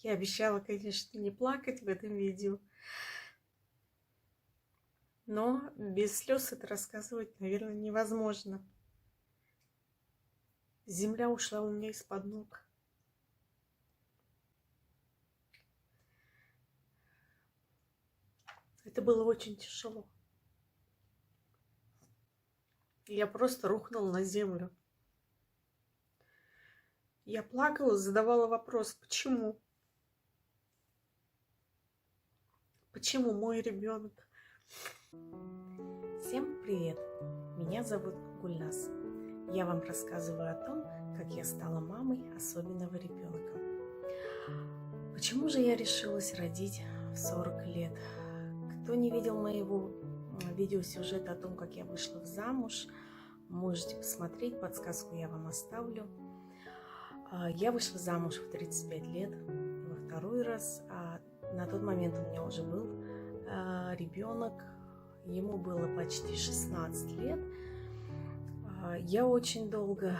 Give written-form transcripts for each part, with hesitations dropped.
Я обещала, конечно, не плакать в этом видео, но без слез это рассказывать, наверное, невозможно. Земля ушла у меня из-под ног. Это было очень тяжело. Я просто рухнула на землю. Я плакала, задавала вопрос, почему? Почему мой ребенок? Всем привет! Меня зовут Гульнас. Я вам рассказываю о том, как я стала мамой особенного ребенка. Почему же я решилась родить в 40 лет? Кто не видел моего видеосюжета о том, как я вышла замуж, можете посмотреть, подсказку я вам оставлю. Я вышла замуж в 35 лет, во второй раз. На тот момент у меня уже был ребенок, ему было почти 16 лет. Я очень долго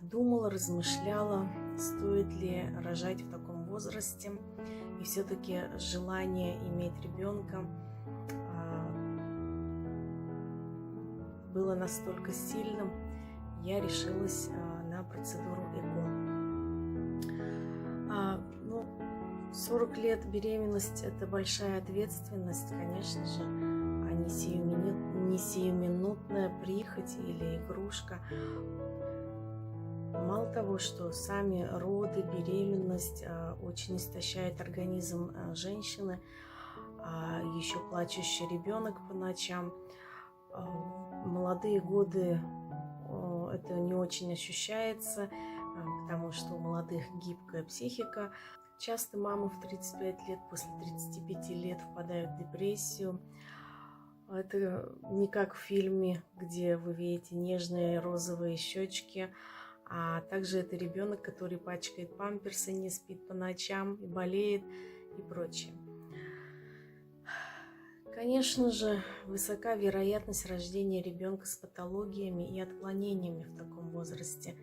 думала, размышляла, стоит ли рожать в таком возрасте. И все-таки желание иметь ребенка было настолько сильным, я решилась на процедуру ЭКО. 40 лет беременность – это большая ответственность, конечно же, а не сиюминутная прихоть или игрушка. Мало того, что сами роды, беременность очень истощает организм женщины, а еще плачущий ребенок по ночам. В молодые годы это не очень ощущается, потому что у молодых гибкая психика. Часто мамы в 35 лет, после 35 лет впадают в депрессию. Это не как в фильме, где вы видите нежные розовые щечки, а также это ребенок, который пачкает памперсы, не спит по ночам и болеет и прочее. Конечно же, высока вероятность рождения ребенка с патологиями и отклонениями в таком возрасте.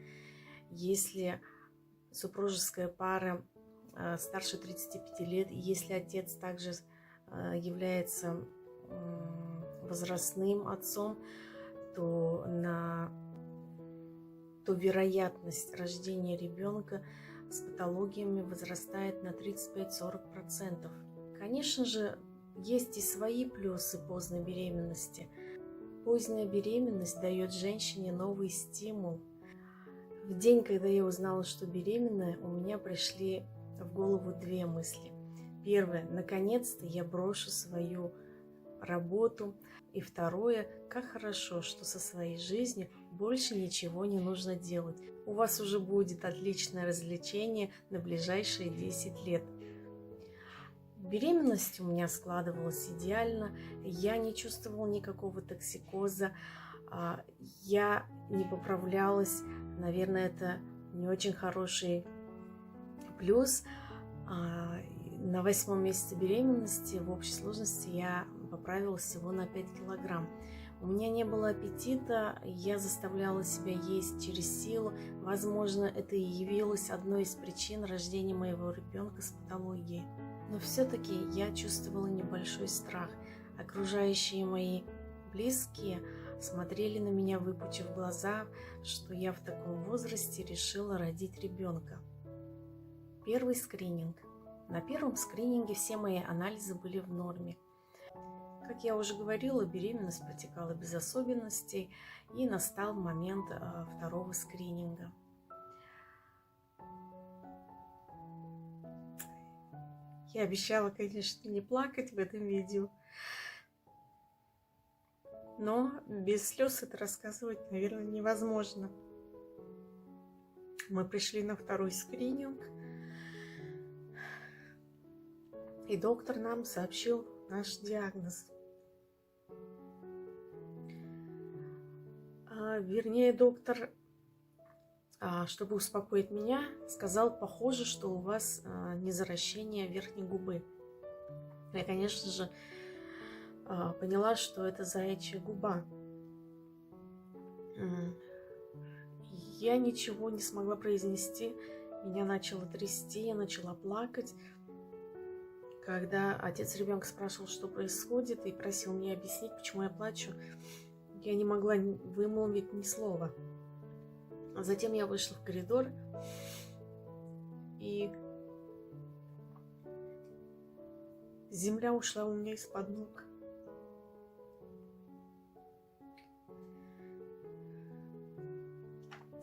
Если супружеская пара старше 35 лет, и если отец также является возрастным отцом, то вероятность рождения ребенка с патологиями возрастает на 35-40%. Конечно же, есть и свои плюсы поздней беременности. Поздняя беременность дает женщине новый стимул. В день, когда я узнала, что беременная, у меня пришли в голову две мысли. Первое, наконец-то я брошу свою работу. И второе, как хорошо, что со своей жизнью больше ничего не нужно делать. У вас уже будет отличное развлечение на ближайшие 10 лет. Беременность у меня складывалась идеально, я не чувствовала никакого токсикоза, я не поправлялась, наверное, это не очень хороший плюс. На 8-м месяце беременности в общей сложности я поправилась всего на 5 килограмм. У меня не было аппетита, я заставляла себя есть через силу. Возможно, это и явилось одной из причин рождения моего ребенка с патологией. Но все-таки я чувствовала небольшой страх. Окружающие мои близкие смотрели на меня, выпучив глаза, что я в таком возрасте решила родить ребенка. Первый скрининг. На первом скрининге все мои анализы были в норме. Как я уже говорила, беременность протекала без особенностей, и настал момент второго скрининга. Я обещала, конечно, не плакать в этом видео, но без слез это рассказывать, наверное, невозможно. Мы пришли на второй скрининг, и доктор нам сообщил наш диагноз. Вернее, доктор, чтобы успокоить меня, сказал, похоже, что у вас незаращение верхней губы. Я, конечно же, поняла, что это заячья губа. Я ничего не смогла произнести, Меня начало трясти, я начала плакать. Когда отец ребенка спрашивал, что происходит, и просил мне объяснить, почему я плачу, я не могла вымолвить ни слова. А затем я вышла в коридор, и земля ушла у меня из-под ног.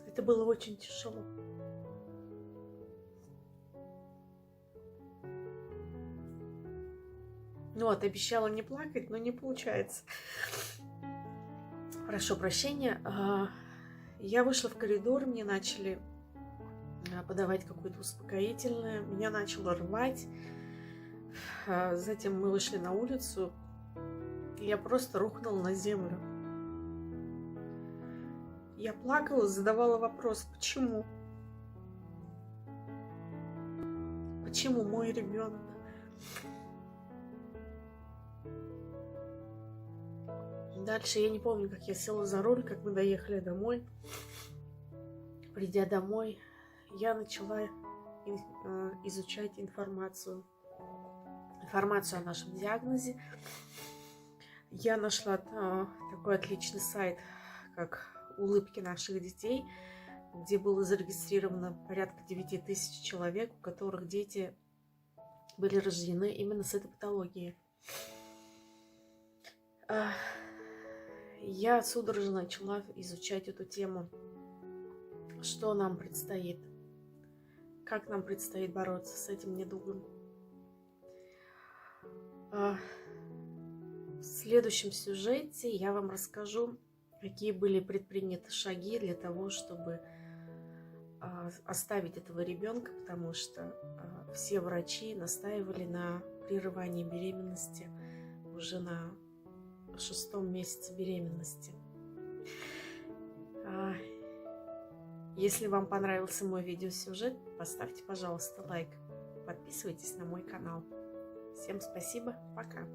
Это было очень тяжело. Ну вот, обещала не плакать, но не получается. Прошу прощения. Я вышла в коридор, мне начали подавать какое-то успокоительное, меня начало рвать. Затем мы вышли на улицу, и я просто рухнула на землю. Я плакала, задавала вопрос, почему? Почему мой ребенок? Дальше я не помню, как я села за руль, как мы доехали домой. Придя домой, я начала изучать информацию о нашем диагнозе. Я нашла такой отличный сайт, как «Улыбки наших детей», где было зарегистрировано порядка 9000 человек, у которых дети были рождены именно с этой патологией. Я судорожно начала изучать эту тему. Что нам предстоит? Как нам предстоит бороться с этим недугом? В следующем сюжете я вам расскажу, какие были предприняты шаги для того, чтобы оставить этого ребенка, потому что все врачи настаивали на прерывании беременности уже на 6-м месяце беременности. Если вам понравился мой видеосюжет, поставьте, пожалуйста, лайк. Подписывайтесь на мой канал. Всем спасибо. Пока.